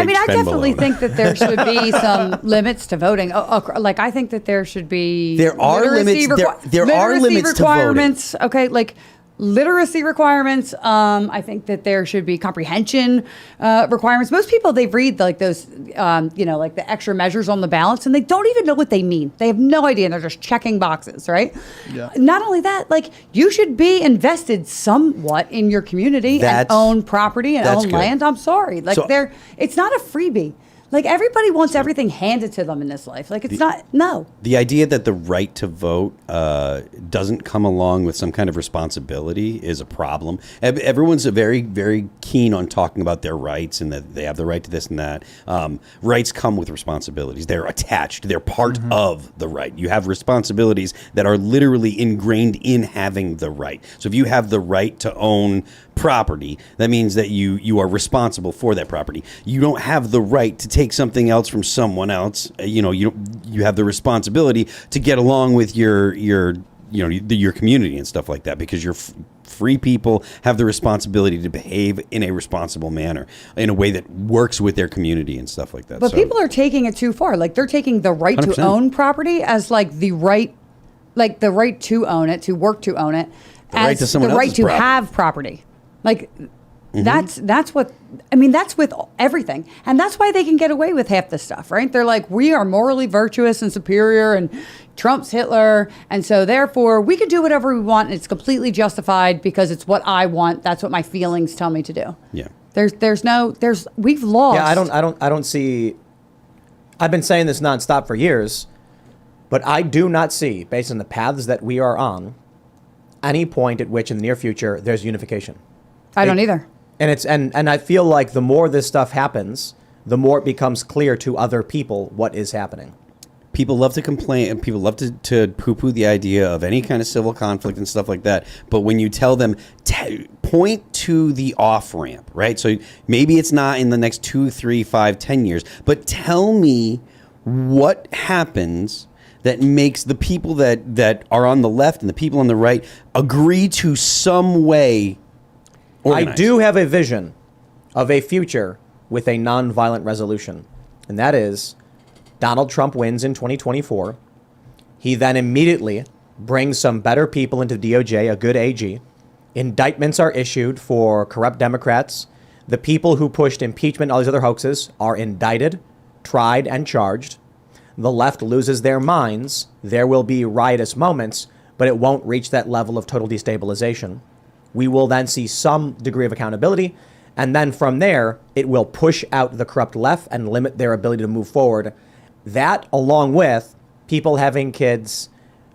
I mean, I definitely think that there should be some limits to voting. Like, I think that there should be there are limits. There are limits requirements. To voting. Okay, like literacy requirements. I think that there should be comprehension requirements. Most people, they read like those, like the extra measures on the ballots, and they don't even know what they mean. They have no idea. And they're just checking boxes, right? Yeah. Not only that, like you should be invested somewhat in your community and own property and own land. I'm sorry, like it's not a freebie. Like everybody wants everything handed to them in this life. Like it's not. The idea that the right to vote doesn't come along with some kind of responsibility is a problem. Everyone's very, very keen on talking about their rights and that they have the right to this and that. Rights come with responsibilities. They're attached. They're part of the right. You have responsibilities that are literally ingrained in having the right. So if you have the right to own property, that means that you are responsible for that property. You don't have the right to take something else from someone else. You have the responsibility to get along with your community and stuff like that, because you're free people have the responsibility to behave in a responsible manner, in a way that works with their community and stuff like that. But people are taking it too far. Like they're taking the right 100%. To own property as like the right to own it, to work to own it, as the right to have property. Like that's what I mean. That's with everything, and that's why they can get away with half this stuff, right? They're like, we are morally virtuous and superior, and Trump's Hitler, and so therefore we can do whatever we want, and it's completely justified because it's what I want. That's what my feelings tell me to do. Yeah. We've lost. Yeah, I don't see. I've been saying this nonstop for years, but I do not see, based on the paths that we are on, any point at which in the near future there's unification. I don't either. And I feel like the more this stuff happens, the more it becomes clear to other people what is happening. People love to complain, and people love to poo-poo the idea of any kind of civil conflict and stuff like that. But when you tell them, point to the off-ramp, right? So maybe it's not in the next 2, 3, 5, 10 years, but tell me what happens that makes the people that are on the left and the people on the right agree to some way organized. I do have a vision of a future with a nonviolent resolution, and that is Donald Trump wins in 2024. He then immediately brings some better people into DOJ, a good AG. Indictments are issued for corrupt Democrats. The people who pushed impeachment and all these other hoaxes are indicted, tried, and charged. The left loses their minds. There will be riotous moments, but it won't reach that level of total destabilization. We will then see some degree of accountability, and then from there, it will push out the corrupt left and limit their ability to move forward. That, along with people having kids,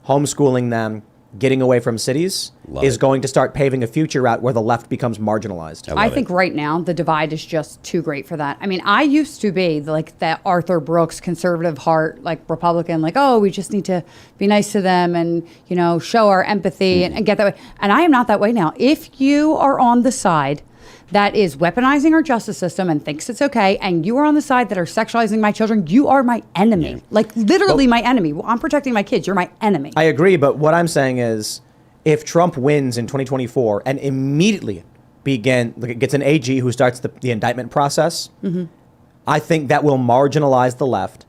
homeschooling them, getting away from cities, is going to start paving a future out where the left becomes marginalized. I think right now the divide is just too great for that. I mean, I used to be like that Arthur Brooks conservative heart, like Republican, like, oh, we just need to be nice to them and, show our empathy and get that way. And I am not that way now. If you are on the side that is weaponizing our justice system and thinks it's okay, and you are on the side that are sexualizing my children, you are my enemy. Yeah. Like literally my enemy. I'm protecting my kids. You're my enemy. I agree, but what I'm saying is if Trump wins in 2024 and immediately gets an AG who starts the indictment process, I think that will marginalize the left.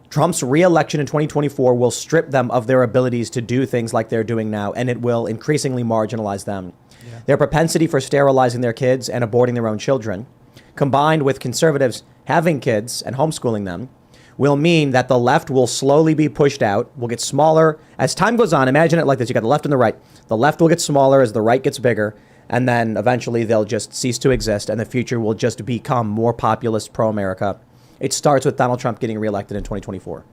Trump's re-election in 2024 will strip them of their abilities to do things like they're doing now, and it will increasingly marginalize them. Yeah. Their propensity for sterilizing their kids and aborting their own children, combined with conservatives having kids and homeschooling them, will mean that the left will slowly be pushed out, will get smaller. As time goes on, imagine it like this. You got the left and the right. The left will get smaller as the right gets bigger, and then eventually they'll just cease to exist, and the future will just become more populist, pro-America. It starts with Donald Trump getting reelected in 2024.